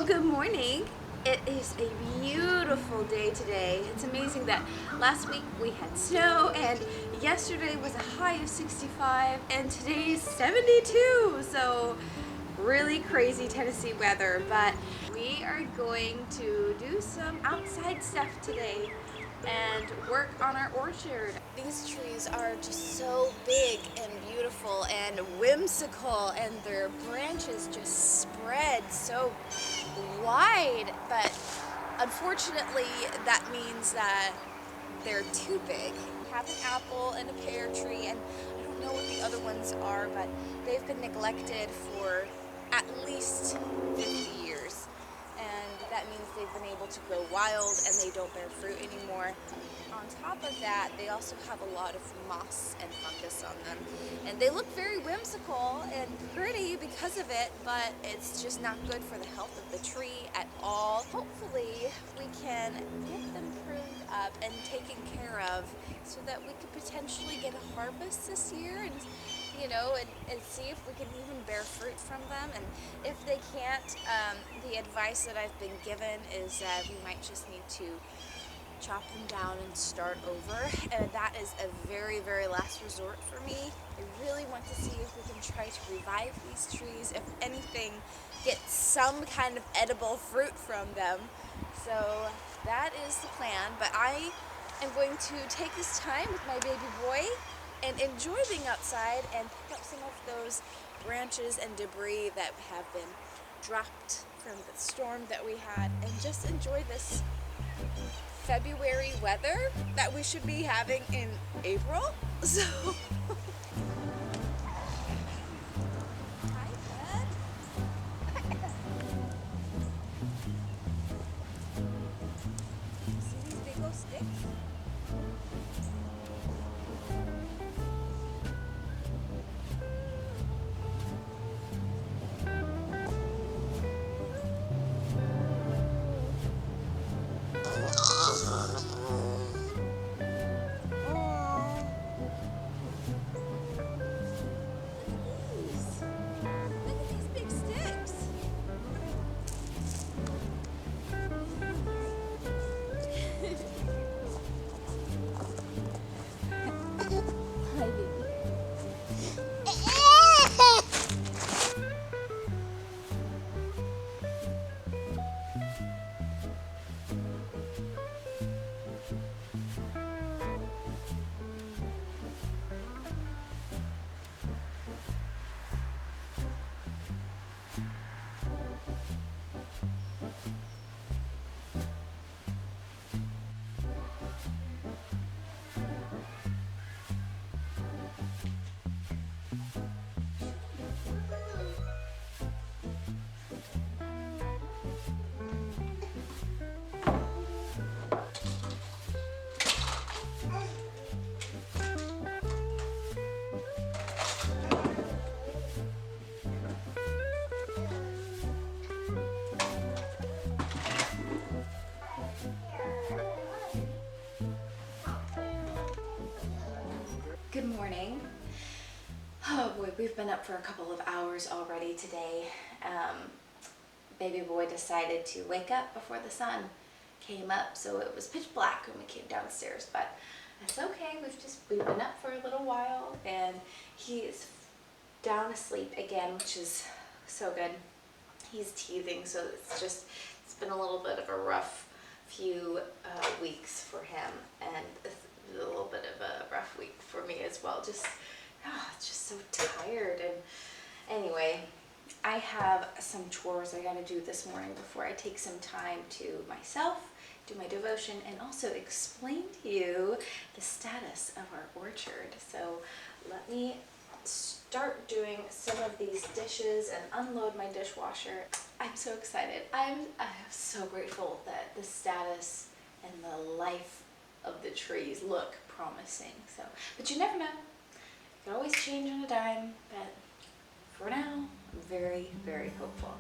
Well, good morning. It is a beautiful day today. It's amazing that last week we had snow and yesterday was a high of 65 and today's 72. So really crazy Tennessee weather, but we are going to do some outside stuff today and work on our orchard. These trees are just so big and beautiful and whimsical, and their branches just spread so wide, but unfortunately that means that they're too big. We have an apple and a pear tree, and I don't know what the other ones are, but they've been neglected for at least 50 years. And that means they've been able to grow wild and they don't bear fruit anymore. On top of that, they also have a lot of moss and fungus on them. And they look very whimsical and pretty because of it, but it's just not good for the health of the tree at all. Hopefully, we can get them pruned up and taken care of so that we could potentially get a harvest this year and and see if we can even bear fruit from them. And if they can't, the advice that I've been given is that we might just need to chop them down and start over, and that is a very, very last resort for me. I really want to see if we can try to revive these trees, if anything, get some kind of edible fruit from them. So that is the plan, but I am going to take this time with my baby boy and enjoy being outside and pick up some of those branches and debris that have been dropped from the storm that we had, and just enjoy this February weather that we should be having in April. So hi, bud. See these big old sticks? Good morning. Oh boy, we've been up for a couple of hours already today. Baby boy decided to wake up before the sun came up, so it was pitch black when we came downstairs, but that's okay. We've been up for a little while, and he is down asleep again, which is so good. He's teething, so it's been a little bit of a rough few weeks for him, and a little bit of a rough week for me as well. Just so tired. And anyway, I have some chores I gotta do this morning before I take some time to myself, do my devotion, and also explain to you the status of our orchard. So let me start doing some of these dishes and unload my dishwasher. I'm so excited. I'm so grateful that the status and the life of the trees look promising. So, but you never know. It could always change on a dime, but for now, I'm very, very hopeful.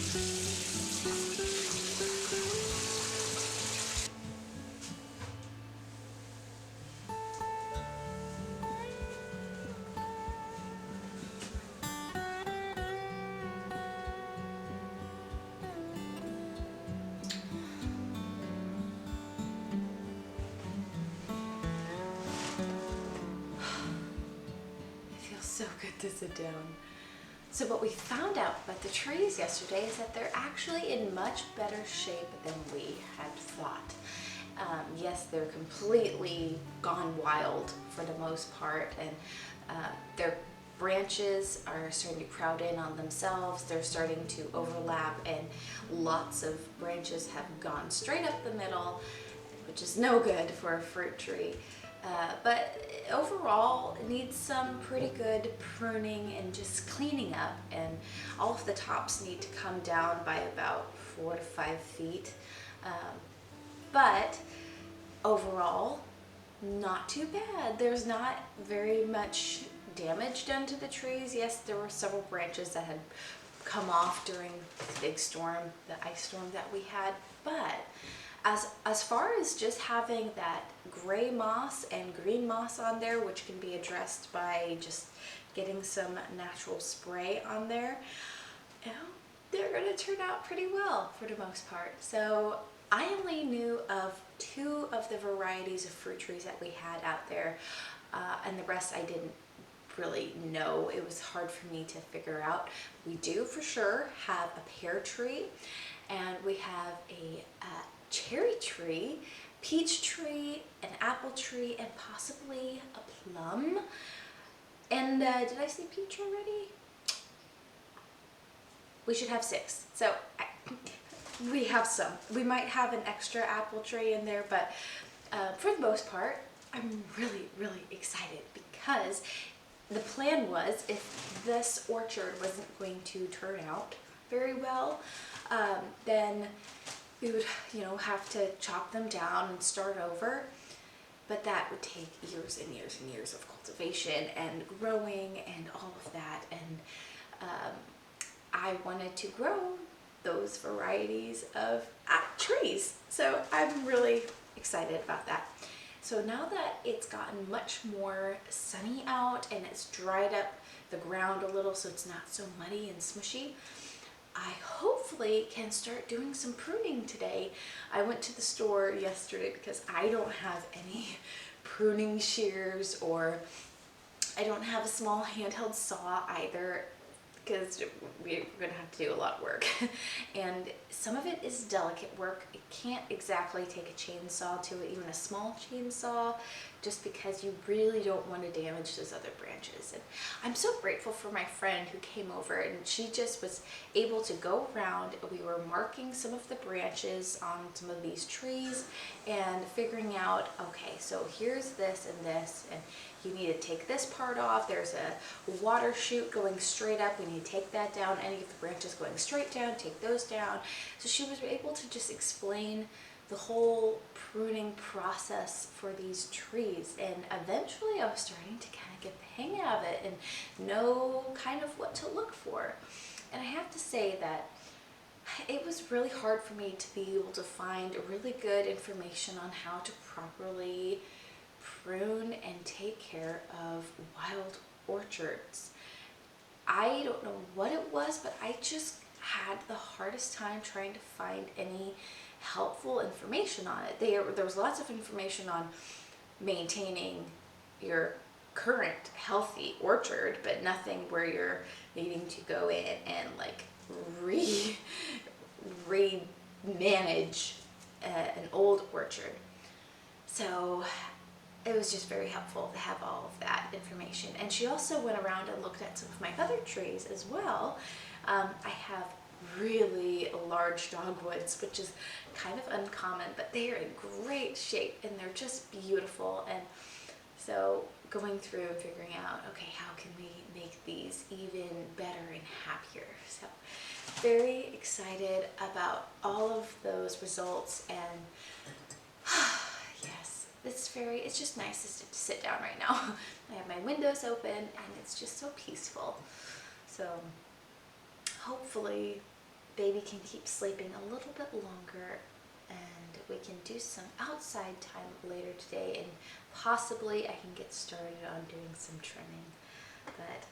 So good to sit down. So what we found out about the trees yesterday is that they're actually in much better shape than we had thought. Yes, they're completely gone wild for the most part, and their branches are starting to crowd in on themselves. They're starting to overlap, and lots of branches have gone straight up the middle, which is no good for a fruit tree. But overall, it needs some pretty good pruning and just cleaning up, and all of the tops need to come down by about 4 to 5 feet. But overall, not too bad. There's not very much damage done to the trees. Yes, there were several branches that had come off during the big storm, the ice storm that we had, but as far as just having that gray moss and green moss on there, which can be addressed by just getting some natural spray on there, you know, they're going to turn out pretty well for the most part. So I only knew of 2 of the varieties of fruit trees that we had out there, and the rest I didn't really know. It was hard for me to figure out. We do for sure have a pear tree, and we have a cherry tree, peach tree, an apple tree, and possibly a plum. And did I say peach already? We should have 6. So we have some. We might have an extra apple tree in there, but for the most part, I'm really, really excited because the plan was, if this orchard wasn't going to turn out very well, then we would, have to chop them down and start over. But that would take years and years and years of cultivation and growing and all of that. And I wanted to grow those varieties of trees. So I'm really excited about that. So now that it's gotten much more sunny out and it's dried up the ground a little so it's not so muddy and smushy, I hopefully can start doing some pruning today. I went to the store yesterday because I don't have any pruning shears, or I don't have a small handheld saw either, because we're going to have to do a lot of work. And some of it is delicate work. It can't exactly take a chainsaw to it, even a small chainsaw, just because you really don't want to damage those other branches. And I'm so grateful for my friend who came over, and she just was able to go around. We were marking some of the branches on some of these trees and figuring out, okay, so here's this and this, and you need to take this part off. There's a water chute going straight up. We need to take that down. Any of the branches going straight down, take those down. So she was able to just explain the whole pruning process for these trees. And eventually I was starting to kind of get the hang of it and know kind of what to look for. And I have to say that it was really hard for me to be able to find really good information on how to properly prune and take care of wild orchards. I don't know what it was, but I just had the hardest time trying to find any helpful information on it. There was lots of information on maintaining your current healthy orchard, but nothing where you're needing to go in and like re-manage an old orchard. So it was just very helpful to have all of that information. And she also went around and looked at some of my other trees as well. I have really large dogwoods, which is kind of uncommon, but they are in great shape and they're just beautiful. And so going through and figuring out, okay, how can we make these even better and happier? So very excited about all of those results. And yes, it's just nice to sit down right now. I have my windows open and it's just so peaceful. So hopefully baby can keep sleeping a little bit longer, and we can do some outside time later today, and possibly I can get started on doing some trimming. But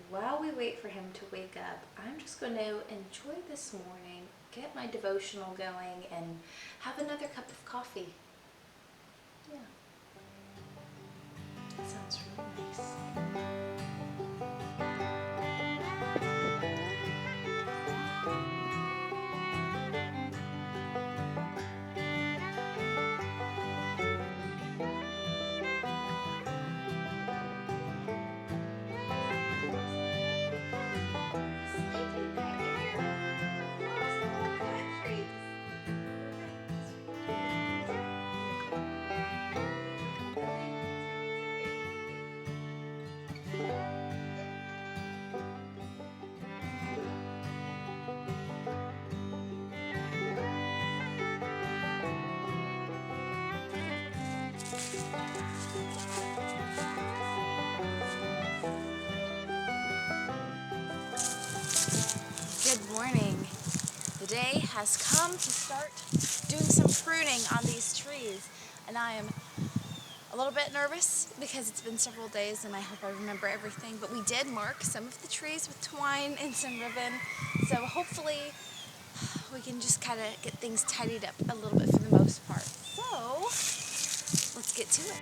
while we wait for him to wake up, I'm just going to enjoy this morning, get my devotional going, and have another cup of coffee. Yeah. That sounds really nice. Sleeping right here across the whole country. Good morning. The day has come to start doing some pruning on these trees, and I am a little bit nervous because it's been several days and I hope I remember everything, but we did mark some of the trees with twine and some ribbon, so hopefully we can just kind of get things tidied up a little bit for the most part. So let's get to it.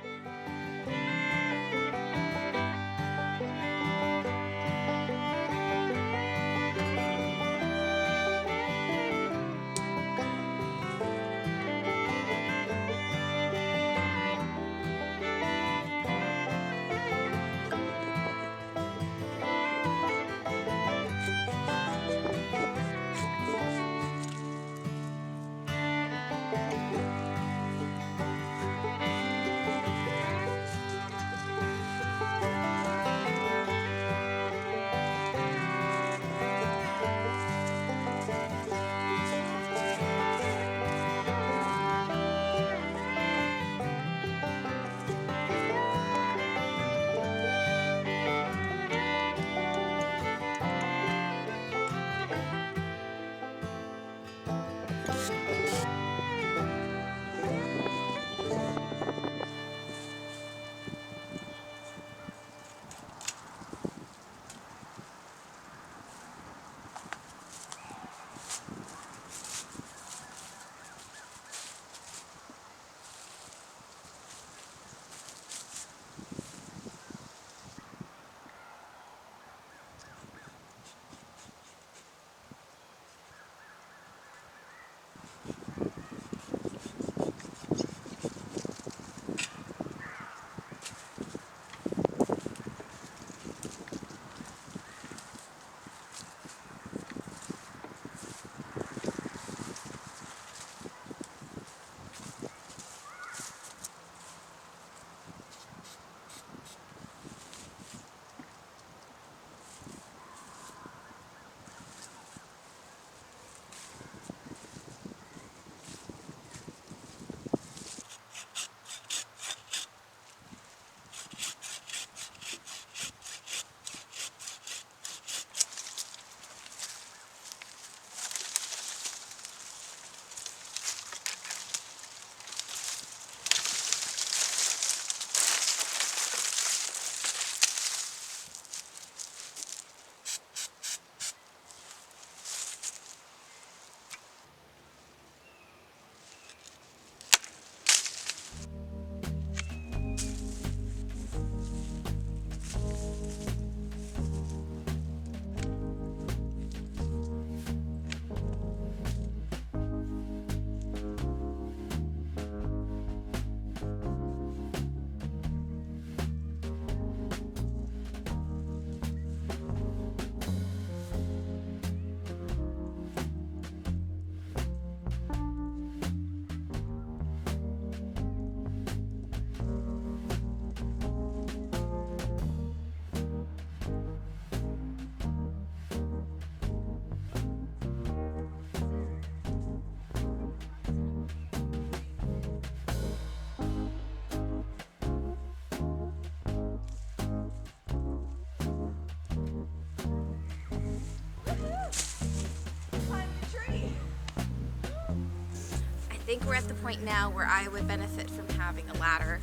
think we're at the point now where I would benefit from having a ladder.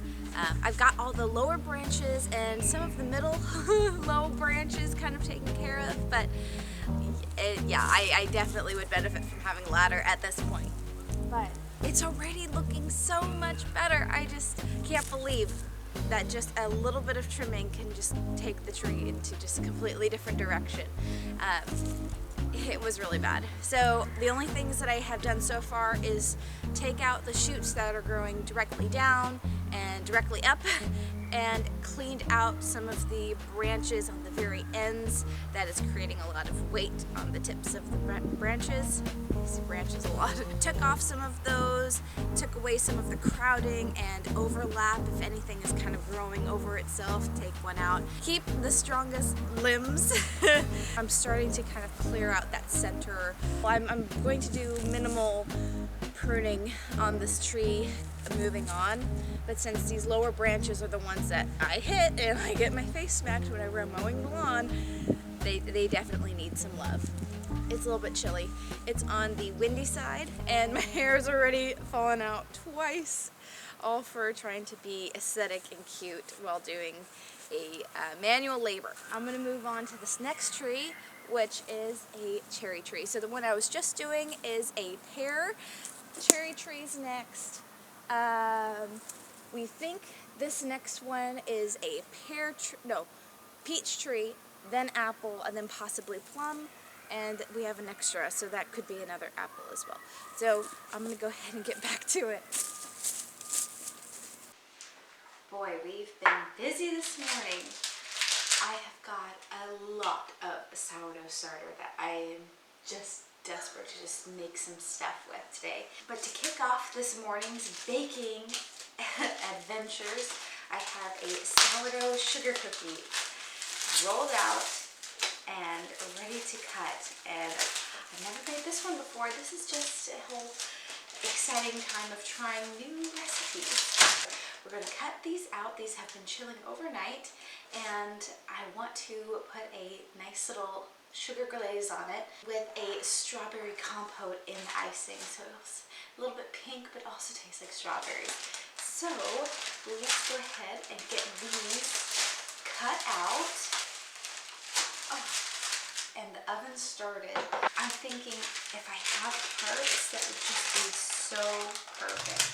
I've got all the lower branches and some of the middle low branches kind of taken care of, but yeah, I definitely would benefit from having a ladder at this point. But it's already looking so much better. I just can't believe that just a little bit of trimming can just take the tree into just a completely different direction. It was really bad. So the only things that I have done so far is take out the shoots that are growing directly down and directly up, and cleaned out some of the branches on the very ends that is creating a lot of weight on the tips of the branches. I see branches a lot. Took off some of those, took away some of the crowding and overlap. If anything is kind of growing over itself, take one out. Keep the strongest limbs. I'm starting to kind of clear out that center. I'm going to do minimal pruning on this tree moving on, but since these lower branches are the ones that I hit and I get my face smacked whenever I'm mowing the lawn, they definitely need some love. It's a little bit chilly. It's on the windy side and my hair is already fallen out twice, all for trying to be aesthetic and cute while doing a manual labor. I'm gonna move on to this next tree, which is a cherry tree. So the one I was just doing is a pear. Cherry trees next. We think this next one is a peach tree, then apple, and then possibly plum, and we have an extra, so that could be another apple as well. So I'm gonna go ahead and get back to it. Boy, we've been busy this morning. I have got a lot of sourdough starter that I am just desperate to just make some stuff with today. But to kick off this morning's baking adventures, I have a sourdough sugar cookie rolled out and ready to cut. And I've never made this one before. This is just a whole exciting time of trying new recipes. We're going to cut these out. These have been chilling overnight, and I want to put a nice little sugar glaze on it with a strawberry compote in the icing, so it's a little bit pink but also tastes like strawberries. So let's go ahead and get these cut out. Oh, and the oven started. I'm thinking if I have hearts, that would just be so perfect.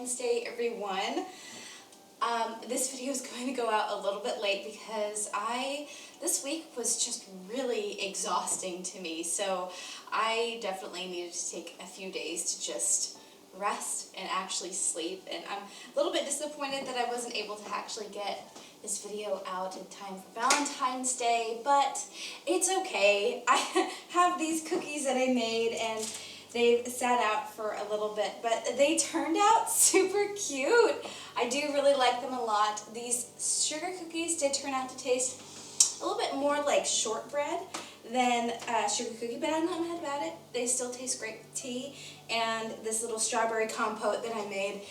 Valentine's Day, everyone. This video is going to go out a little bit late because this week was just really exhausting to me, so I definitely needed to take a few days to just rest and actually sleep, and I'm a little bit disappointed that I wasn't able to actually get this video out in time for Valentine's Day, but it's okay. I have these cookies that I made and they've sat out for a little bit, but they turned out super cute. I do really like them a lot. These sugar cookies did turn out to taste a little bit more like shortbread than sugar cookie, but I'm not mad about it. They still taste great with tea, and this little strawberry compote that I made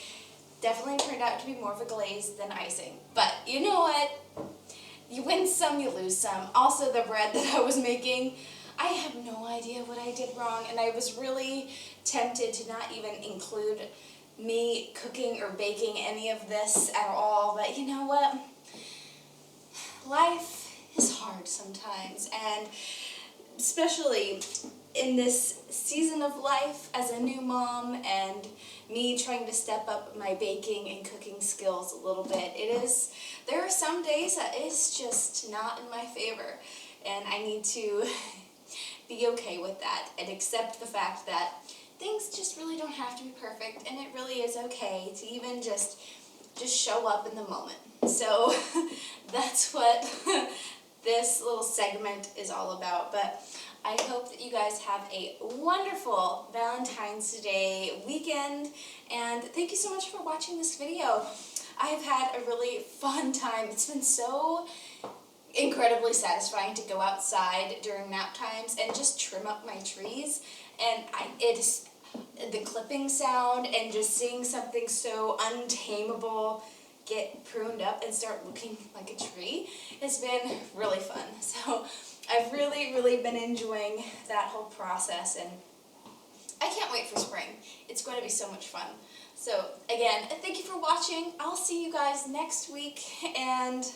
definitely turned out to be more of a glaze than icing. But you know what? You win some, you lose some. Also, the bread that I was making, I have no idea what I did wrong, and I was really tempted to not even include me cooking or baking any of this at all, but you know what? Life is hard sometimes, and especially in this season of life as a new mom and me trying to step up my baking and cooking skills a little bit, there are some days that it's just not in my favor, and I need to be okay with that and accept the fact that things just really don't have to be perfect, and it really is okay to even just show up in the moment. So that's what this little segment is all about. But I hope that you guys have a wonderful Valentine's Day weekend, and thank you so much for watching this video. I've had a really fun time. It's been so incredibly satisfying to go outside during nap times and just trim up my trees, and it's the clipping sound and just seeing something so untamable get pruned up and start looking like a tree has been really fun. So I've really been enjoying that whole process, and I can't wait for spring. It's going to be so much fun. So again, thank you for watching. I'll see you guys next week, and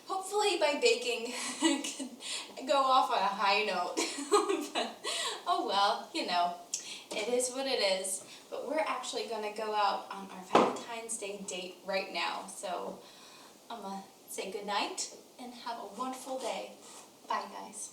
hopefully my baking can go off on a high note. But, oh well, you know, it is what it is. But we're actually going to go out on our Valentine's Day date right now. So I'm going to say goodnight and have a wonderful day. Bye, guys.